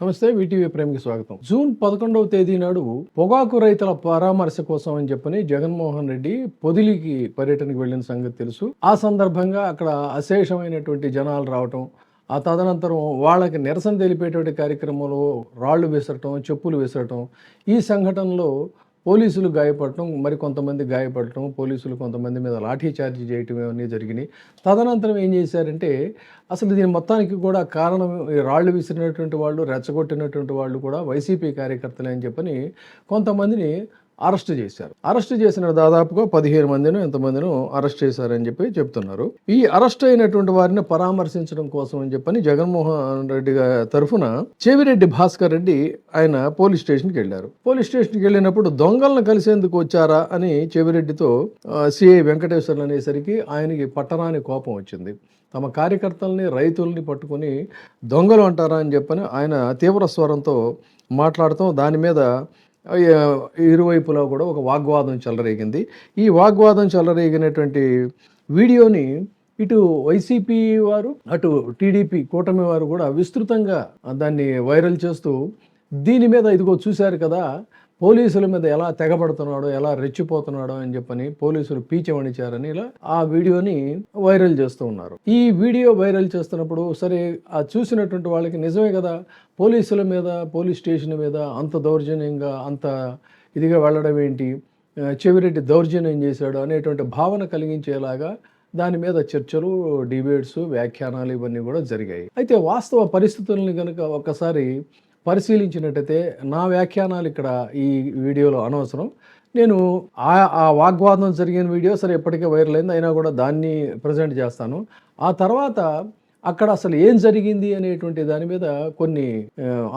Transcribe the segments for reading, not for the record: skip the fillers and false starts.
నమస్తే, వీటీవీ ప్రేమకి స్వాగతం. జూన్ 11వ తేదీ నాడు పొగాకు రైతుల పరామర్శ కోసం అని చెప్పని జగన్మోహన్ రెడ్డి పొదిలికి పర్యటనకు వెళ్ళిన సంగతి తెలుసు. ఆ సందర్భంగా అక్కడ అశేషమైనటువంటి జనాలు రావటం, ఆ తదనంతరం వాళ్ళకి నిరసన తెలిపేటువంటి కార్యక్రమంలో రాళ్లు విసరటం, చెప్పులు విసరటం, ఈ సంఘటనలో పోలీసులు గాయపడటం, మరి కొంతమంది గాయపడటం, పోలీసులు కొంతమంది మీద లాఠీ చార్జ్ చేయటం ఇవన్నీ జరిగినాయి. తదనంతరం ఏం చేశారంటే అసలు దీని మొత్తానికి కూడా కారణం ఈ రాళ్ళు విసిరినటువంటి వాళ్ళు, రెచ్చగొట్టినటువంటి వాళ్ళు కూడా వైసీపీ కార్యకర్తలే అని చెప్పని కొంతమందిని అరెస్ట్ చేశారు. అరెస్ట్ చేసిన దాదాపుగా 15 మందినో ఎంతమందినో అరెస్ట్ చేశారని చెప్పి చెప్తున్నారు. ఈ అరెస్ట్ అయినటువంటి వారిని పరామర్శించడం కోసం అని చెప్పని జగన్మోహన్ రెడ్డి తరఫున చెవిరెడ్డి భాస్కర్ రెడ్డి ఆయన పోలీస్ స్టేషన్కి వెళ్ళారు. పోలీస్ స్టేషన్కి వెళ్ళినప్పుడు దొంగలను కలిసేందుకు వచ్చారా అని చెవిరెడ్డితో సిఐ వెంకటేశ్వర్లు అనేసరికి ఆయనకి పట్టరాని కోపం వచ్చింది. తమ కార్యకర్తల్ని, రైతుల్ని పట్టుకుని దొంగలు అంటారా అని చెప్పని ఆయన తీవ్ర స్వరంతో మాట్లాడటం, దాని మీద ఇరువైపులా కూడా ఒక వాగ్వాదం చెలరేగింది. ఈ వాగ్వాదం చెలరేగినటువంటి వీడియోని ఇటు వైసీపీ వారు, అటు టీడీపీ కూటమి వారు కూడా విస్తృతంగా దాన్ని వైరల్ చేస్తూ, దీని మీద ఇదిగో చూశారు కదా పోలీసుల మీద ఎలా తెగబడుతున్నాడో, ఎలా రెచ్చిపోతున్నాడో అని చెప్పని పోలీసులు పీచమణిచారని ఇలా ఆ వీడియోని వైరల్ చేస్తూ ఉన్నారు. ఈ వీడియో వైరల్ చేస్తున్నప్పుడు సరే ఆ చూసినటువంటి వాళ్ళకి నిజమే కదా, పోలీసుల మీద, పోలీస్ స్టేషన్ మీద అంత దౌర్జన్యంగా అంత ఇదిగా వెళ్ళడం ఏంటి, చెవిరెడ్డి దౌర్జన్యం చేశాడు అనేటువంటి భావన కలిగించేలాగా దాని మీద చర్చలు, డిబేట్స్, వ్యాఖ్యానాలు ఇవన్నీ కూడా జరిగాయి. అయితే వాస్తవ పరిస్థితుల్ని కనుక ఒకసారి పరిశీలించినట్టయితే నా వ్యాఖ్యానాలు ఇక్కడ ఈ వీడియోలో అనవసరం. నేను ఆ వాగ్వాదం జరిగిన వీడియో సరే ఎప్పటికే వైరల్ అయింది, అయినా కూడా దాన్ని ప్రజెంట్ చేస్తాను. ఆ తర్వాత అక్కడ అసలు ఏం జరిగింది అనేటువంటి దాని మీద కొన్ని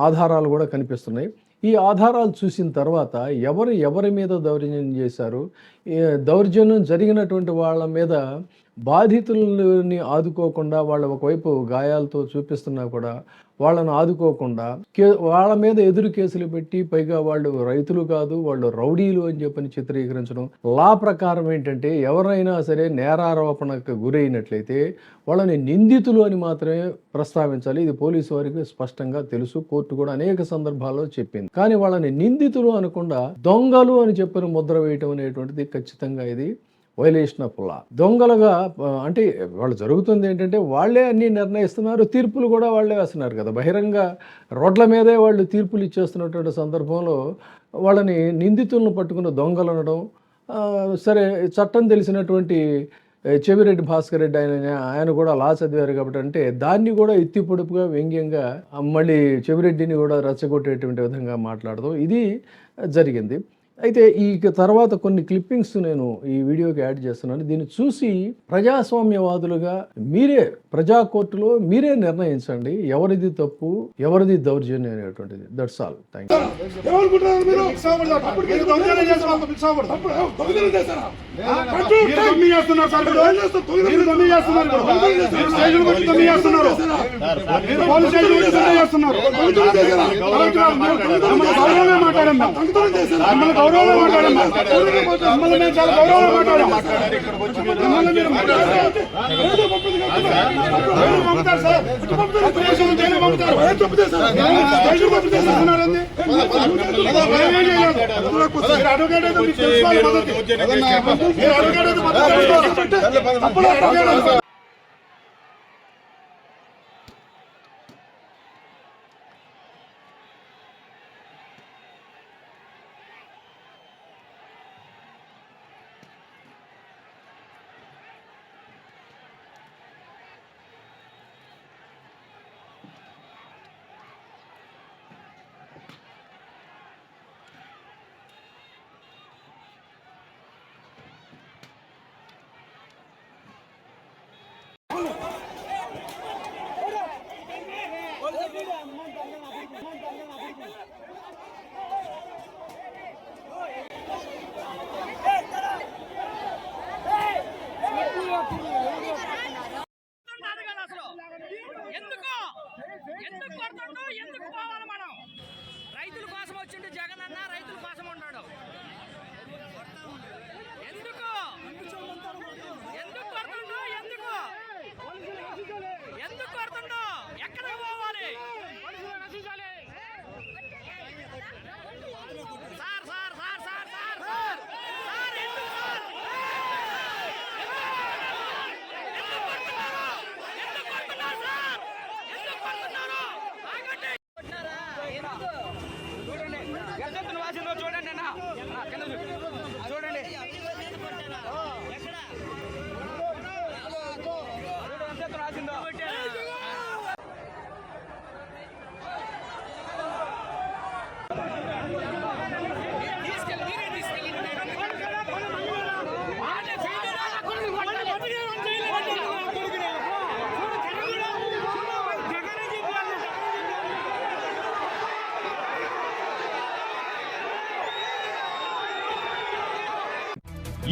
ఆధారాలు కూడా కనిపిస్తున్నాయి. ఈ ఆధారాలు చూసిన తర్వాత ఎవరి మీద దౌర్జన్యం చేశారు, దౌర్జన్యం జరిగినటువంటి వాళ్ళ మీద బాధితులని ఆదుకోకుండా, వాళ్ళ ఒకవైపు గాయాలతో చూపిస్తున్నా కూడా వాళ్ళను ఆదుకోకుండా వాళ్ళ మీద ఎదురు కేసులు పెట్టి, పైగా వాళ్ళు రైతులు కాదు, వాళ్ళు రౌడీలు అని చెప్పని చిత్రీకరించడం. లా ప్రకారం ఏంటంటే ఎవరైనా సరే నేరారోపణకు గురైనట్లయితే వాళ్ళని నిందితులు అని మాత్రమే ప్రస్తావించాలి. ఇది పోలీసు వారికి స్పష్టంగా తెలుసు, కోర్టు కూడా అనేక సందర్భాల్లో చెప్పింది. కానీ వాళ్ళని నిందితులు అనకుండా దొంగలు అని చెప్పిన ముద్ర వేయటం అనేటువంటిది ఖచ్చితంగా ఇది వైలేషన్ ఆఫ్ లా. దొంగలుగా అంటే వాళ్ళు జరుగుతుంది ఏంటంటే వాళ్ళే అన్ని నిర్ణయిస్తున్నారు, తీర్పులు కూడా వాళ్ళే వేస్తున్నారు కదా. బహిరంగ రోడ్ల మీదే వాళ్ళు తీర్పులు ఇచ్చేస్తున్నటువంటి సందర్భంలో వాళ్ళని నిందితులను పట్టుకున్న దొంగలు అనడం, సరే చట్టం తెలిసినటువంటి చెవిరెడ్డి భాస్కర్ రెడ్డి ఆయన కూడా లా చదివారు కాబట్టి అంటే దాన్ని కూడా ఎత్తి పొడుపుగా, వ్యంగ్యంగా మళ్ళీ చెవిరెడ్డిని కూడా రెచ్చగొట్టేటువంటి విధంగా మాట్లాడడం ఇది జరిగింది. అయితే ఈ తర్వాత కొన్ని క్లిప్పింగ్స్ నేను ఈ వీడియోకి యాడ్ చేస్తున్నాను. దీన్ని చూసి ప్రజాస్వామ్యవాదులుగా మీరే ప్రజా కోర్టులో మీరే నిర్ణయించండి ఎవరిది తప్పు, ఎవరిది దౌర్జన్యం అనేటువంటిది. That's all. Thank you.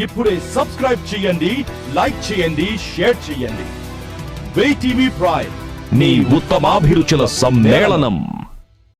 ఇప్పుడే సబ్స్క్రైబ్ చేయండి, లైక్ చేయండి, షేర్ చేయండి. VTV ప్రైమ్, నీ ఉత్తమాభిరుచుల సమ్మేళనం.